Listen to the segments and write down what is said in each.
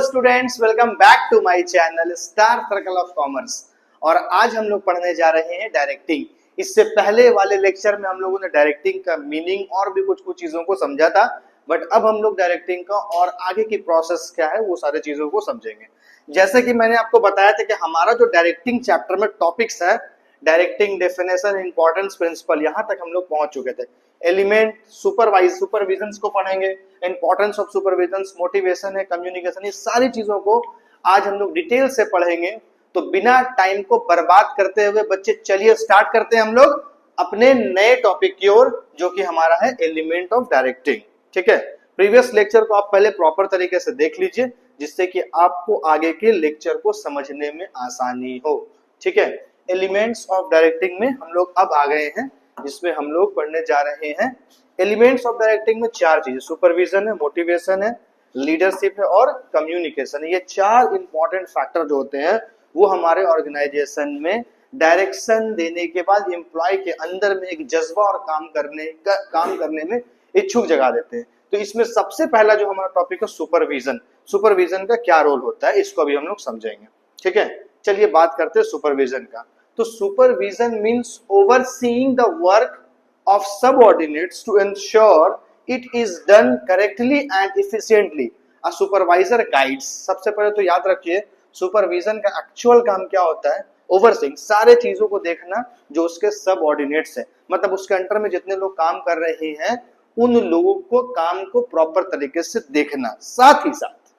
Students, welcome back to my channel star circle of commerce. और आज हम लोग पढ़ने जा रहे हैं डायरेक्टिंग। इससे पहले वाले लेक्चर में हम लोगों ने डायरेक्टिंग का मीनिंग और भी कुछ चीजों को समझा था, बट अब हम लोग डायरेक्टिंग का और आगे की प्रोसेस क्या है वो सारे चीजों को समझेंगे। जैसे कि मैंने आपको बताया था कि हमारा जो डायरेक्टिंग चैप्टर में टॉपिक्स है, डायरेक्टिंग, डेफिनेशन, इंपॉर्टेंस, प्रिंसिपल, यहां तक हम लोग पहुंच चुके थे। एलिमेंट, सुपरविजन को पढ़ेंगे, इंपॉर्टेंस ऑफ सुपरविजन, मोटिवेशन है, कम्युनिकेशन, ये सारी चीजों को आज हम लोग डिटेल से पढ़ेंगे। तो बिना टाइम को बर्बाद करते हुए बच्चे चलिए स्टार्ट करते हैं हम लोग अपने नए टॉपिक की ओर, जो कि हमारा है एलिमेंट ऑफ डायरेक्टिंग। ठीक है, प्रीवियस लेक्चर को आप पहले प्रॉपर तरीके से देख लीजिए, जिससे कि आपको आगे के लेक्चर को समझने में आसानी हो। ठीक है, एलिमेंट्स ऑफ डायरेक्टिंग में हम लोग अब आ गए हैं, जिसमें हम लोग पढ़ने जा रहे हैं एलिमेंट्स ऑफ डायरेक्टिंग में चार चीजें, सुपरविजन है, मोटिवेशन है, लीडरशिप है और कम्युनिकेशन। ये चार इंपॉर्टेंट फैक्टर जो होते हैं वो हमारे ऑर्गेनाइजेशन में डायरेक्शन देने के बाद एम्प्लॉय के अंदर में एक जज्बा और काम करने में इच्छुक जगा देते हैं। तो इसमें सबसे पहला जो हमारा टॉपिक है सुपरविजन। सुपरविजन का क्या रोल होता है इसको अभी हम लोग समझेंगे। ठीक है, चलिए बात करते हैं सुपरविजन का। तो supervision means overseeing the work of subordinates to ensure it is done correctly and efficiently. A supervisor guides. सबसे पहले तो याद रखिए सुपरविजन का एक्चुअल काम क्या होता है, ओवरसीइंग, सारे चीजों को देखना जो उसके सबऑर्डिनेट्स है, मतलब उसके अंडर में जितने लोग काम कर रहे हैं उन लोगों को काम को प्रॉपर तरीके से देखना। साथ ही साथ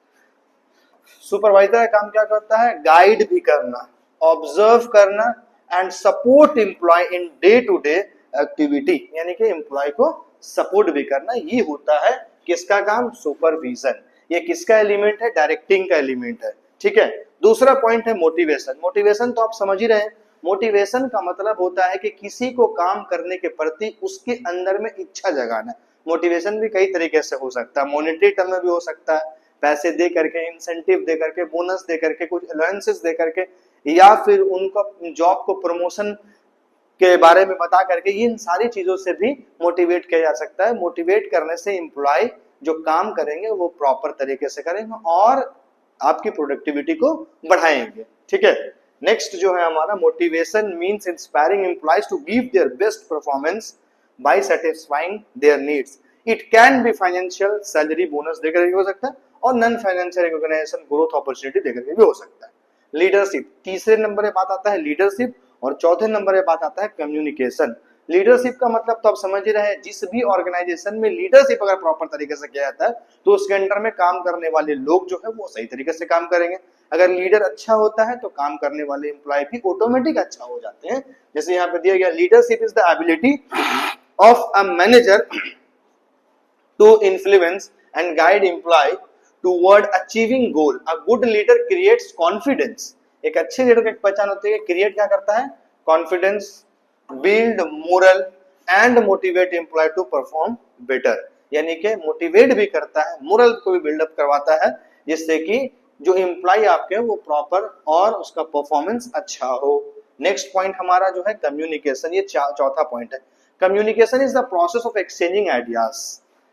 सुपरवाइजर का काम क्या करता है, गाइड भी करना, ऑब्जर्व करना and support employ in day to day activity, यानी कि एम्प्लॉय को सपोर्ट भी करना। ये होता है किसका काम, सुपरविजन। ये किसका एलिमेंट है, डायरेक्टिंग का एलिमेंट है। ठीक है, दूसरा पॉइंट है मोटिवेशन। मोटिवेशन तो आप समझ ही रहे हैं, मोटिवेशन का मतलब होता है कि किसी को काम करने के प्रति उसके अंदर में इच्छा जगाना। मोटिवेशन भी कई तरीके से हो सकता है, मॉनेटरी टर्म में भी हो सकता है, पैसे दे करके, इंसेंटिव दे करके, बोनस दे करके, कुछ अलाउंसेस दे करके, या फिर उनको जॉब को प्रमोशन के बारे में बता करके, इन सारी चीजों से भी मोटिवेट किया जा सकता है। मोटिवेट करने से एम्प्लॉय जो काम करेंगे वो प्रॉपर तरीके से करेंगे और आपकी प्रोडक्टिविटी को बढ़ाएंगे। ठीक है, नेक्स्ट जो है हमारा motivation means inspiring employees to give their best performance by satisfying their needs. It can be financial, salary, bonus देकर भी हो सकता है, और non financial recognition, growth opportunity देकर भी हो सकता है। लीडरशिप, तीसरे नंबर पे बात आता है लीडरशिप, और चौथे नंबर पे बात आता है कम्युनिकेशन। लीडरशिप का मतलब तो आप समझ ही रहे हैं, जिस भी ऑर्गेनाइजेशन में लीडरशिप अगर प्रॉपर तरीके से किया जाता है तो उसके अंडर में काम करने वाले लोग जो है वो सही तरीके से काम करेंगे। अगर लीडर अच्छा होता है तो काम करने वाले एम्प्लॉय भी ऑटोमेटिक अच्छा हो जाते हैं। जैसे यहाँ पे दिया गया, leadership is the ability of a manager to influence and guide employ toward achieving goal. A good leader creates confidence. एक अच्छे लीडर की पहचान होती है, क्रिएट क्या करता है, confidence, build moral and motivate employ to perform better, यानी कि मोटिवेट भी करता है, मोरल को भी बिल्डअप करवाता है, जिससे कि जो एम्प्लॉय आपके वो प्रॉपर और उसका परफॉर्मेंस अच्छा हो। नेक्स्ट पॉइंट हमारा जो है कम्युनिकेशन, ये चौथा पॉइंट है। Communication is the process of exchanging ideas.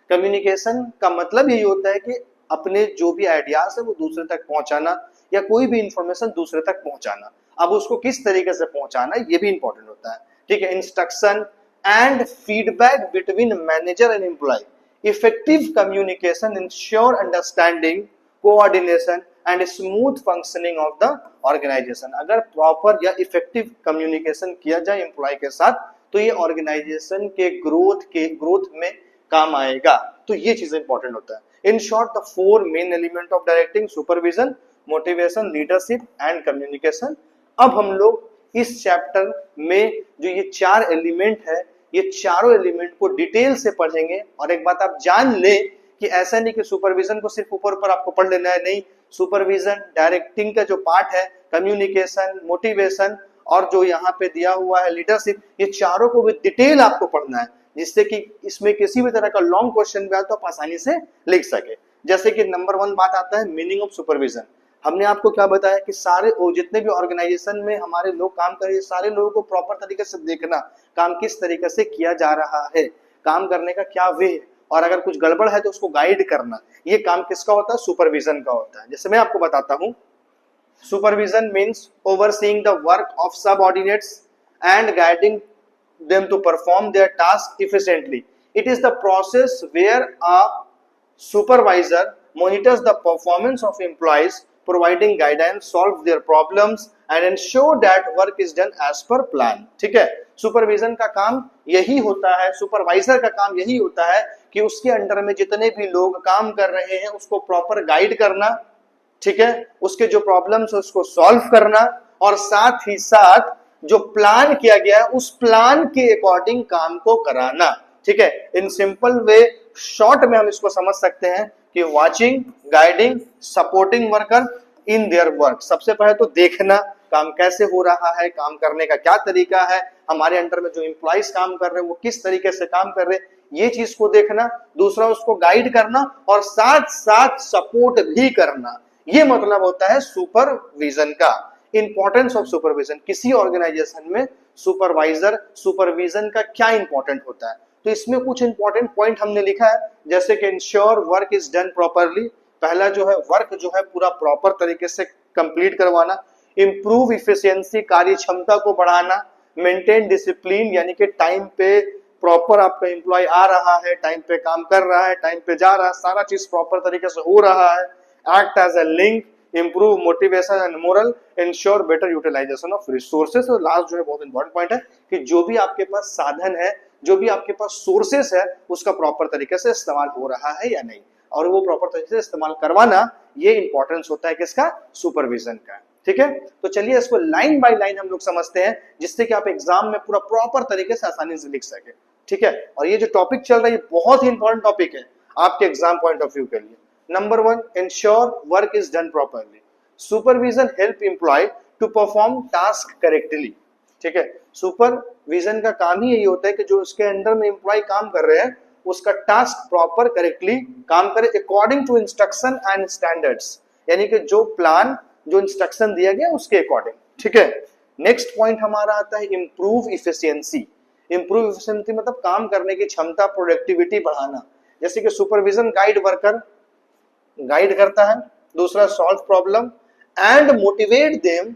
Communication का मतलब यही होता है कि अपने जो भी आइडियाज है वो दूसरे तक पहुंचाना, या कोई भी इंफॉर्मेशन दूसरे तक पहुंचाना। अब उसको किस तरीके से पहुंचाना ये भी इंपॉर्टेंट होता है। ठीक है, instruction and feedback between manager and employ. Effective communication ensure understanding, coordination and smooth functioning of the organisation. अगर प्रॉपर या इफेक्टिव कम्युनिकेशन किया जाए एम्प्लॉय के साथ तो ये ऑर्गेनाइजेशन के ग्रोथ में काम आएगा। तो ये चीज इंपॉर्टेंट होता है। In short the four main element of directing, supervision, motivation, leadership and communication. अब हम लोग इस चैप्टर में जो ये चार एलिमेंट है, ये चारों एलिमेंट को डिटेल से पढ़ेंगे। और एक बात आप जान ले कि ऐसा नहीं कि सुपरविजन को सिर्फ ऊपर ऊपर आपको पढ़ लेना है, नहीं। सुपरविजन, डायरेक्टिंग का जो पार्ट है, कम्युनिकेशन, मोटिवेशन और जो यहाँ पे दिया हुआ है लीडरशिप, ये चारों को भी डिटेल आपको पढ़ना है, जिससे कि इसमें किसी भी तरह का लॉन्ग क्वेश्चन भी आए तो आप आसानी से लिख सके। जैसे कि नंबर 1 बात आता है मीनिंग ऑफ सुपरविजन। हमने आपको क्या बताया कि सारे जितने भी ऑर्गेनाइजेशन में हमारे लोग काम कर रहे हैं, सारे लोगों को प्रॉपर तरीके से देखना, काम किस तरीके से किया जा रहा है, काम करने का क्या वे है, और अगर कुछ गड़बड़ है तो उसको गाइड करना, ये काम किसका होता है? सुपरविजन का होता है। जैसे मैं आपको बताता हूं, supervision means overseeing the work of subordinates and guiding them to perform their task efficiently. It is the process where a supervisor monitors the performance of employees, providing guidance, solve their problems and ensure that work is done as per plan. ठीक है, supervision का काम यही होता है, supervisor का काम यही होता है कि उसके अंडर में जितने भी लोग काम कर रहे हैं उसको प्रॉपर गाइड करना, ठीक है, उसके जो प्रॉब्लम्स है उसको सॉल्व करना, और साथ ही साथ जो प्लान किया गया है उस प्लान के अकॉर्डिंग काम को कराना। ठीक है, इन सिंपल वे, शॉर्ट में हम इसको समझ सकते हैं कि watching, guiding, supporting worker in their work. सबसे पहले तो देखना काम कैसे हो रहा है, काम करने का क्या तरीका है, हमारे अंडर में जो एम्प्लॉइज काम कर रहे हैं वो किस तरीके से काम कर रहे हैं, ये चीज को देखना। दूसरा, उसको गाइड करना और साथ साथ सपोर्ट भी करना। ये मतलब होता है सुपरविजन का। इंपॉर्टेंस ऑफ सुपरविजन, किसी ऑर्गेनाइजेशन में सुपरवाइजर, सुपरविजन का क्या इंपॉर्टेंट होता है, तो इसमें कुछ इंपॉर्टेंट पॉइंट हमने लिखा है, जैसे कि ensure work is done properly. पहला जो है, वर्क जो है पूरा प्रॉपर तरीके से कंप्लीट करवाना। इंप्रूव इफिशियंसी, कार्य क्षमता को बढ़ाना। मेंटेन डिसिप्लिन, यानी कि टाइम पे प्रॉपर आपका एम्प्लॉय आ रहा है, टाइम पे काम कर रहा है, टाइम पे जा रहा है, सारा चीज प्रॉपर तरीके से हो रहा है। Act as a link, improve motivation and moral, ensure better utilization of resources। और लास्ट जो है बहुत इंपॉर्टेंट पॉइंट है कि जो भी आपके पास साधन है, जो भी आपके पास सोर्सेस है, उसका प्रॉपर तरीके से इस्तेमाल हो रहा है या नहीं, और वो प्रॉपर तरीके से इस्तेमाल करवाना, ये इंपॉर्टेंस होता है किसका? सुपरविजन का। ठीक है, तो चलिए इसको लाइन बाय लाइन हम लोग समझते हैं, जिससे कि आप एग्जाम में पूरा प्रॉपर तरीके से आसानी से लिख सके। ठीक है, और ये जो टॉपिक चल रहा है ये बहुत ही इंपॉर्टेंट टॉपिक है आपके एग्जाम पॉइंट ऑफ व्यू के लिए। Number 1, ensure work is done properly. Supervision help employee to perform task correctly. ठीक है, सुपरविजन का काम ही यही होता है कि जो उसके अंडर में एम्प्लॉय काम कर रहे हैं उसका टास्क प्रॉपर करेक्टली काम करे, according to instruction and standards, यानी कि जो प्लान, जो इंस्ट्रक्शन दिया गया उसके अकॉर्डिंग। ठीक है, नेक्स्ट पॉइंट हमारा आता है इम्प्रूव इफिशियंसी। इम्प्रूव इफिशियंसी मतलब काम करने की क्षमता, प्रोडक्टिविटी बढ़ाना। जैसे कि सुपरविजन गाइड करता है। दूसरा, solve problem and motivate them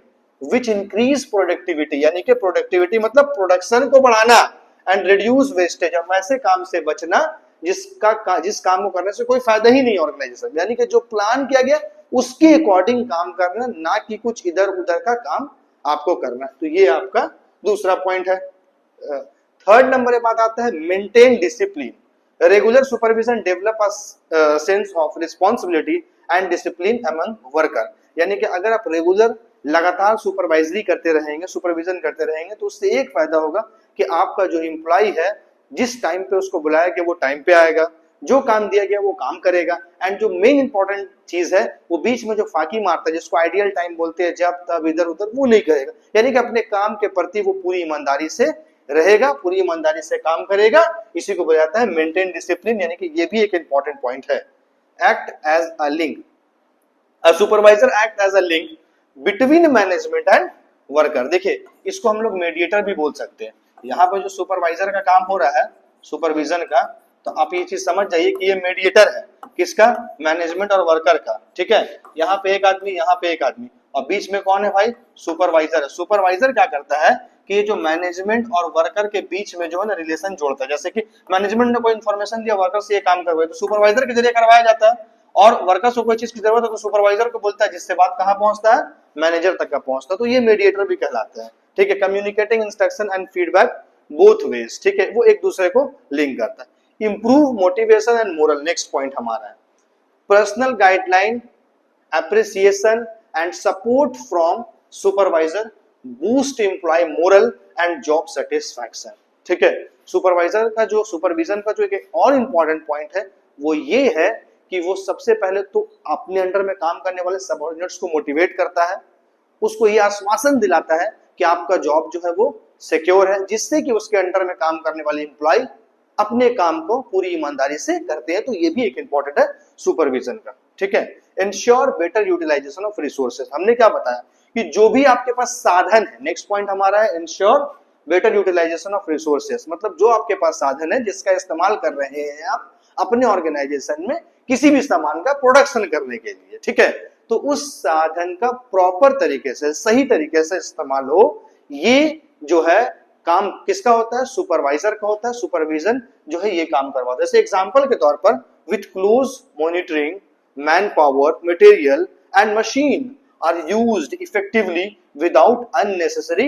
which increase productivity, यानी कि प्रोडक्टिविटी मतलब प्रोडक्शन को बढ़ाना, एंड रिड्यूस वेस्टेज, और ऐसे काम से बचना जिस काम को करने से कोई फायदा ही नहीं ऑर्गेनाइजेशन, यानी कि जो प्लान किया गया उसके अकॉर्डिंग काम करना, ना कि कुछ इधर उधर का काम आपको करना। तो ये आपका दूसरा पॉइंट है। थर्ड नंबर पे बात आता है maintain discipline. Regular supervision develop a sense of responsibility and discipline among worker, यानी कि अगर आप रेगुलर लगातार सुपरवाइजरी करते रहेंगे, सुपरविजन करते रहेंगे, तो उससे एक फायदा होगा कि आपका जो एम्प्लॉय है जिस टाइम पे उसको बुलाया गया वो टाइम पे आएगा, जो काम दिया गया वो काम करेगा, एंड जो मेन इंपॉर्टेंट चीज है वो बीच में जो फाकी मारता है, जिसको आइडियल टाइम बोलते हैं, जब तब इधर उधर, वो नहीं करेगा, यानी कि अपने काम के प्रति वो पूरी ईमानदारी से रहेगा, पूरी ईमानदारी से काम करेगा। इसी को बोला जाता है मेंटेन डिसिप्लिन, यानी कि ये भी एक इंपॉर्टेंट पॉइंट है। Act as a link, a supervisor act as a link between management and worker. देखिए, इसको हम लोग मीडिएटर भी बोल सकते हैं। यहाँ पर जो सुपरवाइजर का काम हो रहा है सुपरविजन का, तो आप ये चीज समझ जाइए कि ये मीडिएटर है किसका? मैनेजमेंट और वर्कर का। ठीक है, यहाँ पे एक आदमी, यहाँ पे एक आदमी, और बीच में कौन है भाई? सुपरवाइजर है। सुपरवाइजर क्या करता है कि ये जो मैनेजमेंट और वर्कर के बीच में जो है ना रिलेशन जोड़ता है। जैसे कि मैनेजमेंट ने कोई इन्फॉर्मेशन दिया, वर्कर से ये काम करवाए, तो सुपरवाइजर के जरिए करवाया जाता है, और वर्कर को कोई चीज की जरूरत है तो सुपरवाइजर को बोलता है, जिससे बात कहाँ पहुंचता है? मैनेजर तक का पहुंचता है। तो ये मीडिएटर भी कहलाता है। ठीक है, communicating instruction and feedback both ways. ठीक है, वो एक दूसरे को लिंक करता है। Improve motivation and moral, next point हमारा है। Personal guideline, appreciation and support from supervisor boost employ moral and job satisfaction. ठीक है, सुपरवाइजर का जो सुपरविजन का जो एक और इंपॉर्टेंट पॉइंट है वो ये है कि वो सबसे पहले तो अपने अंडर में काम करने वाले सबऑर्डिनेट्स को मोटिवेट करता है, उसको ये आश्वासन दिलाता है कि आपका जॉब जो है वो सिक्योर है, जिससे कि उसके अंडर में काम करने वाले एम्प्लॉय अपने काम को पूरी ईमानदारी से करते हैं। तो ये भी एक इंपॉर्टेंट है सुपरविजन का। ठीक है, ensure better utilisation of resources. हमने क्या बताया कि जो भी आपके पास साधन है, नेक्स्ट पॉइंट हमारा है ensure better utilisation of resources, मतलब जो आपके पास साधन है जिसका इस्तेमाल कर रहे हैं आप, अपने ऑर्गेनाइजेशन में किसी भी सामान का प्रोडक्शन करने के लिए, ठीक है। तो उस साधन का प्रॉपर तरीके से, सही तरीके से इस्तेमाल हो, ये जो है काम किसका होता है? सुपरवाइजर का होता है। सुपरविजन जो है ये काम करवाता है। जैसे एग्जांपल के तौर पर with close monitoring manpower material and machine are used effectively without unnecessary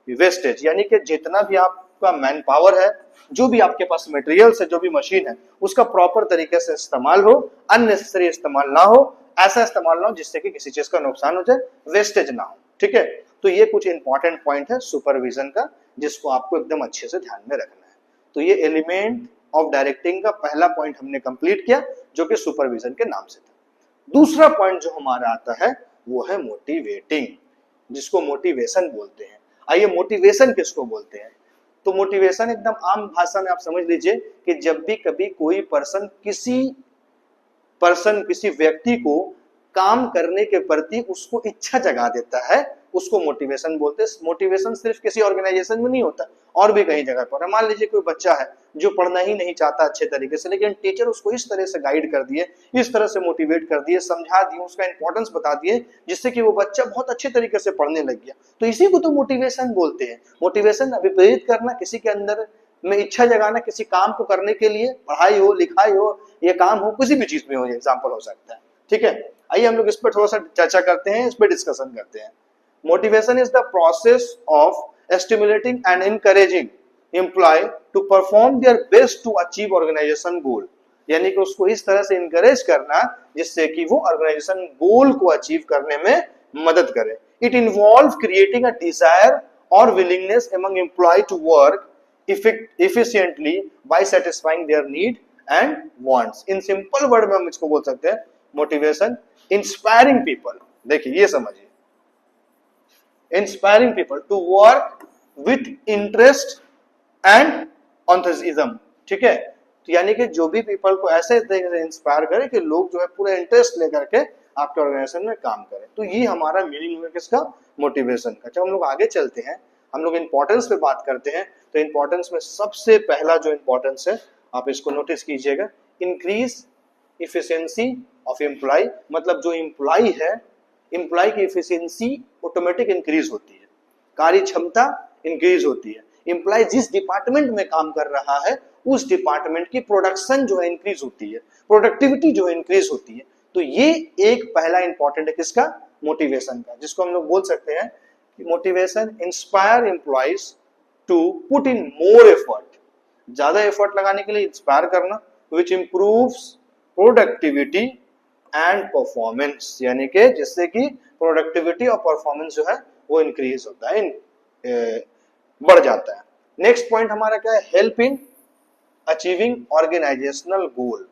wastage, यानी कि जितना भी आपका मैन पावर है, जो भी आपके पास मटेरियल है, जो भी मशीन है, उसका प्रॉपर तरीके से इस्तेमाल हो, अननेसेसरी इस्तेमाल ना हो, ऐसा इस्तेमाल ना हो जिससे कि किसी चीज का नुकसान हो जाए, वेस्टेज ना हो, ठीक है। तो ये कुछ इंपॉर्टेंट पॉइंट है सुपरविजन का, जिसको आपको एकदम अच्छे से ध्यान में रखना है। तो ये एलिमेंट ऑफ डायरेक्टिंग का पहला पॉइंट हमने कंप्लीट किया, जो कि सुपरविजन के नाम से था। दूसरा पॉइंट जो हमारा आता है वो है मोटिवेटिंग, जिसको मोटिवेशन बोलते हैं। आइए, मोटिवेशन किसको बोलते हैं? तो मोटिवेशन एकदम आम भाषा में आप समझ लीजिए कि जब भी कभी कोई किसी व्यक्ति को काम करने के प्रति उसको इच्छा जगा देता है, उसको मोटिवेशन बोलते हैं। मोटिवेशन सिर्फ किसी ऑर्गेनाइजेशन में नहीं होता, और भी कई जगह पर। मान लीजिए कोई बच्चा है जो पढ़ना ही नहीं चाहता अच्छे तरीके से, लेकिन टीचर उसको इस तरह से गाइड कर दिए, इस तरह से मोटिवेट कर दिए, समझा दिए, उसका इंपॉर्टेंस बता दिए, जिससे कि वो बच्चा बहुत अच्छे तरीके से पढ़ने लग गया। तो इसी को तो मोटिवेशन बोलते हैं। मोटिवेशन अभिप्रेरित करना, किसी के अंदर में इच्छा जगाना, किसी काम को करने के लिए, पढ़ाई हो, लिखाई हो, ये काम हो, किसी भी चीज में हो, एग्जाम्पल हो सकता है, ठीक है। आइए हम लोग इस पर थोड़ा सा चर्चा करते हैं, इस पर डिस्कशन करते हैं। Motivation is the process of stimulating and encouraging employ to perform their best to achieve organization goal, यानी कि उसको इस तरह से इनकरेज करना जिससे कि वो ऑर्गेनाइजेशन गोल को अचीव करने में मदद करे। It involve creating a desire और willingness among employ to work efficiently by satisfying their need and wants। In simple word में हम इसको बोल सकते हैं मोटिवेशन इंस्पायरिंग पीपल। देखिए ये समझिए, inspiring people to work with interest and enthusiasm, ठीक है। तो यानी कि जो भी पीपल को ऐसे इंस्पायर करे कि लोग जो है पूरा इंटरेस्ट लेकर के आपके ऑर्गेनाइजेशन में काम करें। तो ये हमारा मीनिंग है किसका? मोटिवेशन का। जब हम लोग आगे चलते हैं, हम लोग इंपॉर्टेंस पे बात करते हैं, तो इंपॉर्टेंस में सबसे पहला जो इंपॉर्टेंस है, आप इसको नोटिस कीजिएगा, इंक्रीज इफिशियंसी ऑफ एम्प्लॉय। मतलब जो एम्प्लॉय है, एम्प्लॉय की इफिशियंसी ऑटोमेटिक इंक्रीज होती है, कार्य क्षमता इंक्रीज होती है। एम्प्लॉय जिस डिपार्टमेंट में काम कर रहा है, उस डिपार्टमेंट की प्रोडक्शन जो है इंक्रीज होती है, प्रोडक्टिविटी जो है इंक्रीज होती है। तो ये एक पहला इंपॉर्टेंट है किसका? मोटिवेशन का, जिसको हम लोग बोल सकते हैं कि motivation inspire employees to put in more effort, ज्यादा एफर्ट लगाने के लिए इंस्पायर करना, which improves productivity and performance, यानी कि जिससे कि प्रोडक्टिविटी और परफॉर्मेंस जो है वो इंक्रीज होता है, बढ़ जाता है। नेक्स्ट पॉइंट हमारा क्या है? Help in achieving organizational goal.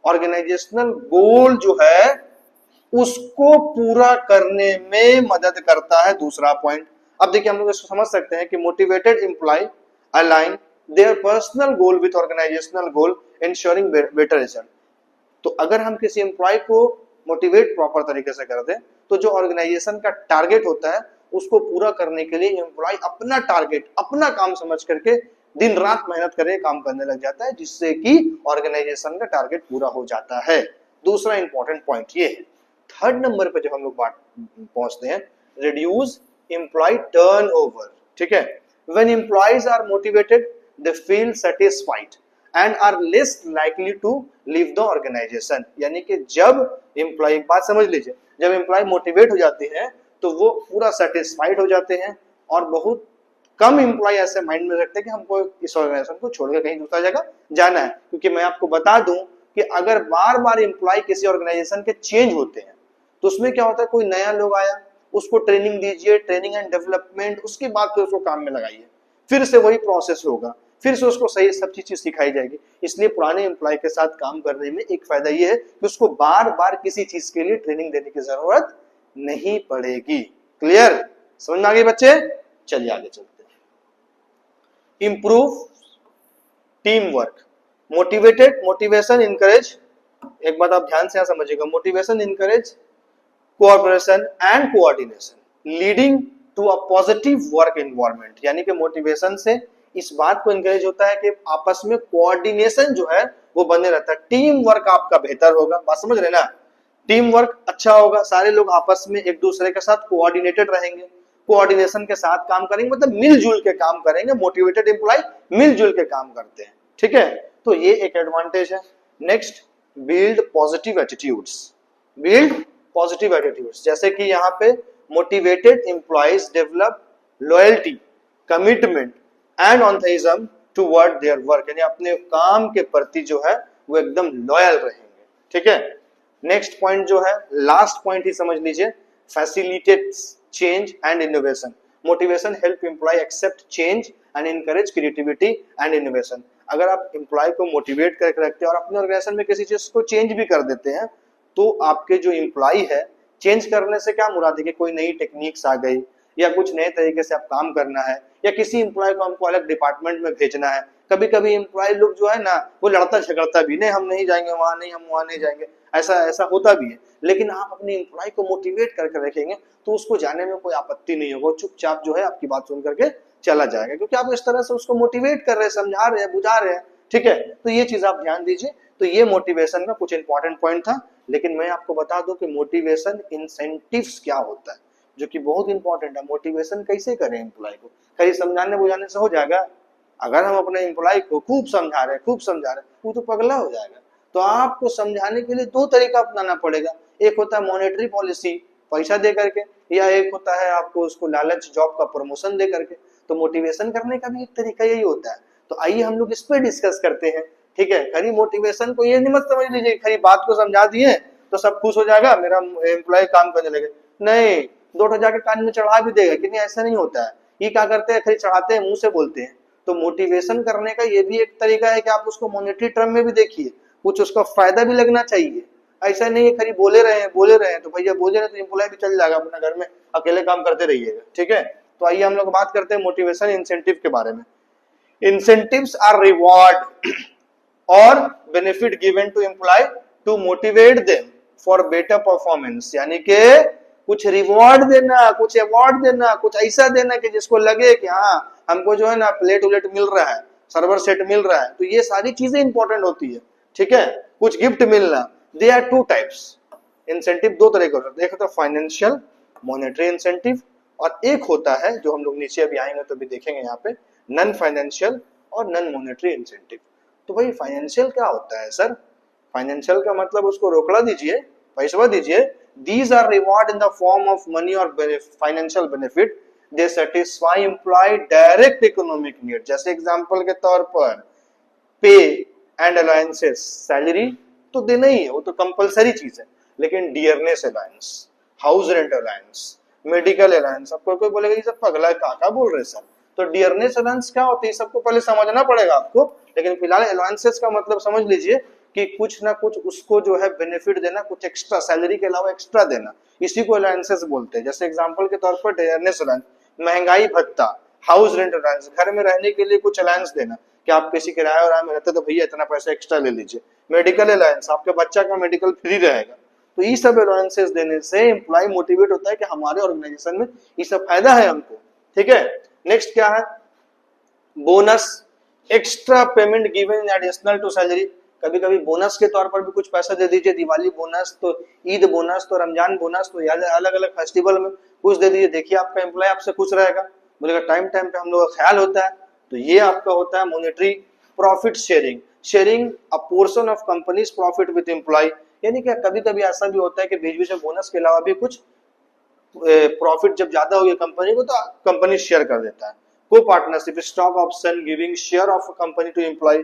Organizational goal जो है उसको पूरा करने में मदद करता है, दूसरा पॉइंट। अब देखिए हम लोग इसको समझ सकते हैं कि motivated employ align their personal goal with organisational goal ensuring better result. तो अगर हम किसी एम्प्लॉय को मोटिवेट प्रॉपर तरीके से कर दें, तो जो ऑर्गेनाइजेशन का टारगेट होता है उसको पूरा करने के लिए एम्प्लॉय अपना टारगेट, अपना काम समझ करके दिन रात मेहनत करके काम करने लग जाता है, जिससे कि ऑर्गेनाइजेशन का टारगेट पूरा हो जाता है। दूसरा इंपॉर्टेंट पॉइंट ये है। थर्ड नंबर पे जब हम लोग बात पहुंचते हैं, रिड्यूस एम्प्लॉय टर्नओवर, ठीक है। When employees are motivated they feel satisfied and are less likely to leave the organisation. यानी कि जब एम्प्लॉय, एक बात समझ लीजिए, जब एम्प्लॉय मोटिवेट हो जाते हैं तो वो पूरा सेटिस्फाइड हो जाते हैं, और बहुत कम एम्प्लॉय ऐसे माइंड में रखते हैं कि हमको इस ऑर्गेनाइजेशन को छोड़कर कहीं दूसरा जगह जाना है। क्योंकि मैं आपको बता दूं कि अगर बार बार एम्प्लॉय किसी ऑर्गेनाइजेशन के चेंज होते हैं, तो उसमें क्या होता है, कोई नया लोग आया, उसको ट्रेनिंग दीजिए, ट्रेनिंग एंड डेवलपमेंट, उसके बाद फिर उसको काम में लगाइए, फिर से वही प्रोसेस होगा, फिर से उसको सही सब चीज सिखाई जाएगी। इसलिए पुराने एम्प्लॉय के साथ काम करने में एक फायदा ये है कि उसको बार बार किसी चीज के लिए ट्रेनिंग देने की जरूरत नहीं पड़ेगी। क्लियर? समझ में आ गई बच्चे? चलिए आगे चलते हैं। Improve teamwork. Motivation encourage, एक बात आप ध्यान से समझिएगा, motivation encourage cooperation and coordination leading to a positive work environment. यानी कि मोटिवेशन से इस बात को इनकरेज होता है कि आपस में कोऑर्डिनेशन जो है वो बने रहता है, टीम वर्क आपका बेहतर होगा। बात समझ रहे ना, टीम वर्क अच्छा होगा, सारे लोग आपस में एक दूसरे के साथ कोऑर्डिनेटेड रहेंगे, कोऑर्डिनेशन के साथ काम करेंगे, मतलब मिलजुल के काम करेंगे। मोटिवेटेड एम्प्लॉय मिलजुल के काम करते हैं, ठीक है, तो ये एक एडवांटेज है। Next, build positive attitudes. Build positive attitudes, जैसे कि यहाँ पे motivated employees develop loyalty, commitment and enthusiasm toward their work, यानी अपने काम के प्रति जो है वो एकदम लॉयल रहेंगे, ठीक है। नेक्स्ट पॉइंट जो है, लास्ट पॉइंट ही समझ लीजिए, facilitates change and innovation. Motivation help employ accept change and encourage creativity and innovation. अगर आप एम्प्लॉय को मोटिवेट करके रखते हैं और अपने ऑर्गेनाइजेशन में किसी चीज को चेंज भी कर देते हैं, तो आपके जो एम्प्लॉय है, चेंज करने से क्या मुराद है कि कोई नई टेक्निक्स आ गई या कुछ नए तरीके से आप काम करना है, या किसी एम्प्लॉय को हमको अलग डिपार्टमेंट में भेजना है। कभी कभी एम्प्लॉय लोग जो है ना वो लड़ता झगड़ता भी, नहीं हम नहीं जाएंगे वहां, नहीं हम वहां नहीं जाएंगे, ऐसा ऐसा होता भी है। लेकिन आप अपने एम्प्लॉय को मोटिवेट करके रखेंगे तो उसको जाने में कोई आपत्ति नहीं होगा, चुपचाप जो है आपकी बात सुन करके चला जाएगा, क्योंकि आप इस तरह से उसको मोटिवेट कर रहे हैं, समझा रहे हैं, बुझा रहे हैं, ठीक है। तो ये चीज आप ध्यान दीजिए। तो ये मोटिवेशन का कुछ इंपॉर्टेंट पॉइंट था, लेकिन मैं आपको बता दूं कि मोटिवेशन इंसेंटिव्स क्या होता है, जो कि बहुत इंपॉर्टेंट है। मोटिवेशन कैसे करें एम्प्लॉय को, कहीं समझाने बुझाने से हो जाएगा? अगर हम अपने एम्प्लॉय को खूब समझा रहे हैं, वो तो पगला हो जाएगा। तो आपको समझाने के लिए दो तरीका अपनाना पड़ेगा, एक होता है मॉनेटरी पॉलिसी, पैसा दे करके, या एक होता है आपको उसको लालच, जॉब का प्रमोशन दे करके। तो मोटिवेशन करने का भी एक तरीका यही होता है। तो आइए हम लोग इस पे डिस्कस करते हैं, ठीक है। खरी मोटिवेशन को ये नहीं मत समझ लीजिए खरी बात को समझा दिए तो सब खुश हो जाएगा, मेरा एम्प्लॉय काम करने लगे, नहीं, दो जाके कान में चढ़ा भी देगा कि नहीं, ऐसा नहीं होता है। ये क्या करते हैं, खरी चढ़ाते हैं, मुंह से बोलते हैं। तो मोटिवेशन करने का ये भी एक तरीका है कि आप उसको मॉनेटरी टर्म में भी देखिए, कुछ उसका फायदा भी लगना चाहिए। ऐसा नहीं है खरी बोले रहे हैं तो भैया बोले रहे तो एम्प्लॉय भी चल जाएगा अपना घर में, अकेले काम करते रहिएगा, ठीक है। तो आइए हम लोग बात करते हैं मोटिवेशन इंसेंटिव के बारे में। Incentives are reward or benefit given to employee to motivate them for better performance, यानी कि कुछ रिवॉर्ड देना, कुछ अवार्ड देना, कुछ ऐसा देना कि जिसको लगे कि हाँ हमको जो है ना प्लेट उलेट मिल रहा है, सर्वर सेट मिल रहा है। तो ये सारी चीजें इंपॉर्टेंट होती है, ठीक है। कुछ गिफ्ट मिलना। They are two types, incentive दो तरह के होते हैं, एक होता है फाइनेंशियल मॉनेटरी इंसेंटिव, और एक होता है जो हम लोग नीचे अभी आएंगे तो भी देखेंगे यहाँ पे, नॉन फाइनेंशियल और नॉन मॉनेटरी इंसेंटिव। तो भाई फाइनेंशियल क्या होता है सर? फाइनेंशियल का मतलब उसको रोकड़ा दीजिए, पैसा दीजिए। These are reward in the form of money or financial benefit. They satisfy employee direct economic need. जैसे एग्जांपल के तौर पर पे एंड अलायंसेस, सैलरी तो देना ही है, वो तो कंपलसरी चीज है। लेकिन dearness alliance, house rent alliance, medical alliance, आपको कोई बोलेगा ये सब पगला काका बोल रहे सर। तो डियरनेस अलायंस क्या होती है सबको पहले समझना पड़ेगा आपको। लेकिन फिलहाल अलायंसेस का मतलब समझ लीजिए कि कुछ ना कुछ उसको जो है बेनिफिट देना, कुछ एक्स्ट्रा, सैलरी के अलावा एक्स्ट्रा देना, इसी को अलायंसेस बोलते हैं। जैसे एग्जांपल के तौर पर डियरनेस अलायंस, महंगाई भत्ता, हाउस रेंट अलायंस, घर में रहने के लिए कुछ अलायंस देना कि आप किसी किराया और में रहते तो भैया इतना पैसा एक्स्ट्रा ले लीजिए। मेडिकल अलायंस, आपके बच्चा का मेडिकल फ्री रहेगा। तो ये सब अलायंसेस देने से एम्प्लॉय मोटिवेट होता है कि हमारे ऑर्गेनाइजेशन में ये सब फायदा है हमको, ठीक है। नेक्स्ट क्या है, bonus, extra payment given in additional to salary. कभी कभी बोनस के तौर पर भी कुछ पैसा दे दीजिए, दिवाली बोनस, तो ईद बोनस, तो रमजान बोनस, तो याद अलग अलग फेस्टिवल में कुछ दे दीजिए। देखिए आपका एम्प्लॉय आपसे खुश रहेगा, बोलेगा टाइम टाइम पे हम लोग का ख्याल होता है। तो ये आपका होता है monetary. Profit sharing, sharing a portion of company's profit with employ, यानी कि कभी कभी ऐसा भी होता है कि बीच बीच में बोनस के अलावा भी कुछ प्रॉफिट जब ज्यादा हो गया कंपनी को तो कंपनी शेयर कर देता है। Co partnership, stock option giving share of company to employ,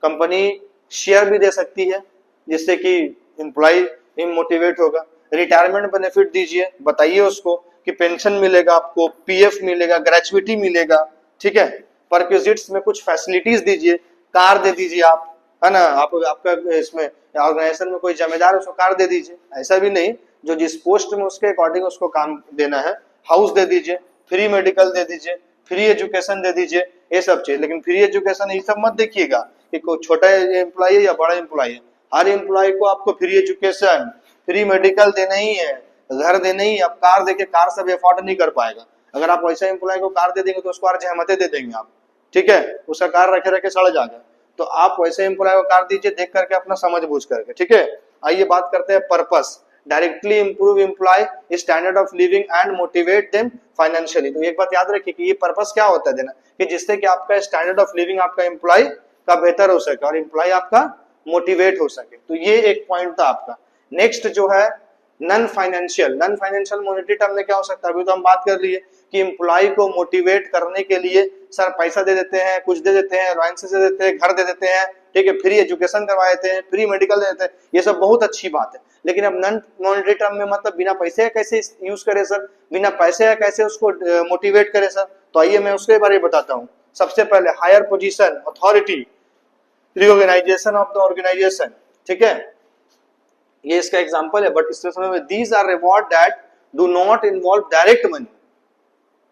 company share भी दे सकती है जिससे कि एम्प्लॉय मोटिवेट होगा। रिटायरमेंट बेनिफिट दीजिए, बताइए उसको कि पेंशन मिलेगा आपको, पीएफ मिलेगा, ग्रेचुइटी मिलेगा, ठीक है। परक्विजिट्स में कुछ फैसिलिटीज दीजिए, कार दे दीजिए आप, है ना, आपका इसमें ऑर्गेनाइजेशन में कोई जिम्मेदार उसको कार दे दीजिए, ऐसा भी नहीं, जो जिस पोस्ट में उसके अकॉर्डिंग उसको काम देना है। हाउस दे दीजिए, फ्री मेडिकल दे दीजिए, फ्री एजुकेशन दे दीजिए, ये सब चीज। लेकिन फ्री एजुकेशन ये सब मत देखिएगा कि कोई छोटा एम्प्लॉय है या बड़ा एम्प्लॉय है, हर एम्प्लॉय को आपको फ्री एजुकेशन, फ्री मेडिकल देना ही है, घर देना ही। आप कार देके कार सब अफोर्ड नहीं कर पाएगा। अगर आप वैसा एम्प्लॉय को कार दे देंगे तो उसको और जहमतें दे देंगे आप, ठीक है, उसका कार रखे रखे सड़ जाएगा, तो आप वैसे एम्प्लॉय को कार दीजिए देख करके अपना समझ बूझ करके, ठीक है। आइए बात करते हैं purpose, directly improve employ standard of living and motivate them financially. तो एक बात याद रखिए कि ये पर्पस क्या होता है देना, कि जिससे कि आपका स्टैंडर्ड ऑफ लिविंग आपका एम्प्लॉय का बेहतर हो सके और एम्प्लॉय आपका मोटिवेट हो सके। तो ये एक पॉइंट था आपका। नेक्स्ट जो है non financial, non financial monetary term में क्या हो सकता है, अभी तो हम बात कर लिए कि एम्प्लॉय को मोटिवेट करने के लिए सर पैसा दे देते हैं, कुछ दे देते हैं, अलाउंसेस दे देते हैं, घर दे देते हैं, ठीक है, फ्री एजुकेशन करवा देते हैं, फ्री मेडिकल दे देते हैं, ये सब बहुत अच्छी बात है। लेकिन अब नॉन मॉनेटरी टर्म में मतलब बिना पैसे का कैसे यूज करे सर, बिना पैसे का कैसे उसको मोटिवेट करे सर। तो आइए मैं उसके बारे में बताता हूँ। सबसे पहले higher position, authority, reorganisation of the organisation, ठीक है, ये इसका एग्जांपल है। बट इसमें समझ में, these are reward that do not involve direct money,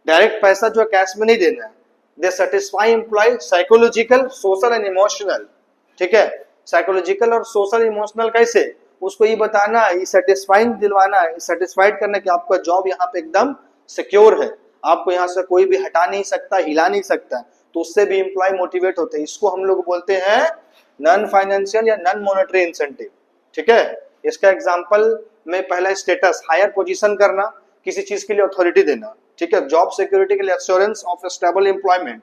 direct पैसा जो कैश में नहीं देना है। They satisfy employ psychological, social and emotional, ठीक है, साइकोलॉजिकल और सोशल इमोशनल कैसे, उसको ये बताना, ये सेटिस्फाइंग दिलवाना, सेटिस्फाइड करना कि आपका जॉब यहाँ पे एकदम सिक्योर है, आपको यहाँ से कोई भी हटा नहीं सकता, हिला नहीं सकता, तो उससे भी एम्प्लॉय मोटिवेट होते हैं। इसको हम लोग बोलते हैं नॉन फाइनेंशियल या नॉन मॉनेटरी इंसेंटिव, ठीक है। इसका एग्जांपल में पहला स्टेटस, हायर पोजीशन करना, किसी चीज के लिए अथॉरिटी देना, ठीक है, जॉब सिक्योरिटी के लिए assurance of stable employment,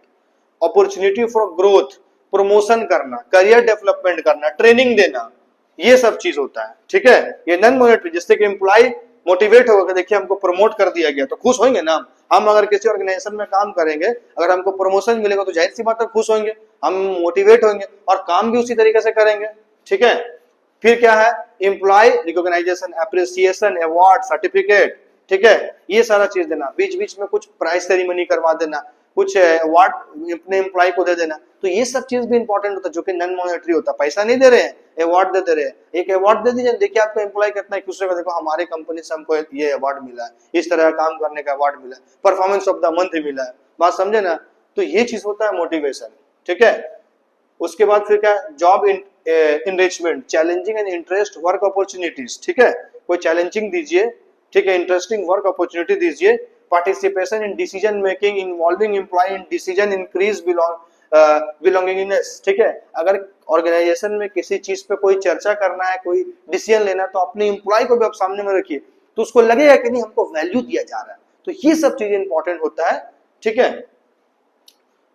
opportunity for growth, promotion करना, करियर डेवलपमेंट करना, ट्रेनिंग देना, ये सब चीज होता है, ठीक है। ये नॉन मॉनेटरी, जिससे कि एम्प्लॉय मोटिवेट होगा, देखिए हमको प्रमोट कर दिया गया तो खुश होंगे ना। हम अगर किसी ऑर्गेनाइजेशन में काम करेंगे, अगर हमको प्रमोशन मिलेगा तो जाहिर सी बात है खुश होंगे, हम मोटिवेट होंगे और काम भी उसी तरीके से करेंगे, ठीक है। फिर क्या है, employ recognisation, appreciation, award, certificate, ठीक है, ये सारा चीज देना, बीच बीच में कुछ प्राइज सेरेमनी करवा देना, कुछ अवार्ड अपने एम्प्लॉय को दे देना, तो ये सब चीज भी इंपॉर्टेंट होता है, जो कि नॉन मॉनेटरी होता है। पैसा नहीं दे रहे हैं, अवार्ड दे रहे हैं, एक अवार्ड दे दीजिए, देखिए आपका एम्प्लॉय कितना खुश होगा, देखो हमारे कंपनी से हमको ये अवार्ड मिला है, इस तरह का काम करने का अवार्ड मिला है, परफॉर्मेंस ऑफ द मंथ मिला है, बात समझे ना। तो ये चीज होता है मोटिवेशन, ठीक है। उसके बाद फिर क्या, job enrichment, challenging and interest work opportunities, ठीक है, कोई चैलेंजिंग दीजिए, ठीक है, इंटरेस्टिंग वर्क अपॉर्चुनिटी दीजिए, participation in decision making involving employ in decision, increase belongingness, ठीक है। अगर ऑर्गेनाइजेशन में किसी चीज पे कोई चर्चा करना है, कोई डिसीजन लेना है, तो अपने एम्प्लॉय को भी आप सामने में रखिए, तो उसको लगेगा कि नहीं हमको वैल्यू दिया जा रहा है। तो ये सब चीजें इंपॉर्टेंट होता है, ठीक है।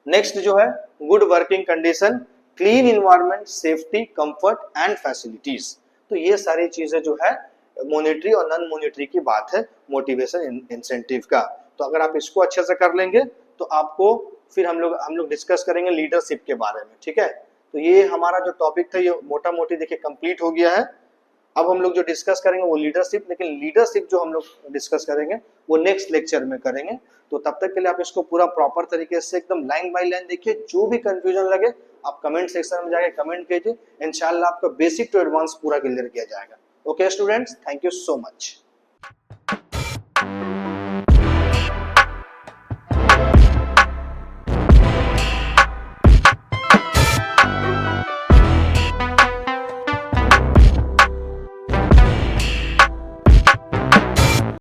नेक्स्ट जो है good working condition, clean environment, safety, comfort and facilities. तो ये सारी चीजें जो है मॉनेटरी और नॉन मॉनेटरी की बात है मोटिवेशन इंसेंटिव का। तो अगर आप इसको अच्छे से कर लेंगे तो आपको फिर हम लोग डिस्कस करेंगे लीडरशिप के बारे में, ठीक है। तो ये हमारा जो टॉपिक था ये मोटा मोटी देखिए कंप्लीट हो गया है। अब हम लोग जो डिस्कस करेंगे वो लीडरशिप, लेकिन लीडरशिप जो हम लोग डिस्कस करेंगे वो नेक्स्ट लेक्चर में करेंगे। तो तब तक के लिए आप इसको पूरा प्रॉपर तरीके से एकदम लाइन बाय लाइन देखिए, जो भी कंफ्यूजन लगे आप कमेंट सेक्शन में जाके कमेंट कीजिए, इंशाल्लाह आपका बेसिक टू एडवांस पूरा क्लियर किया जाएगा। Okay students, thank you so much.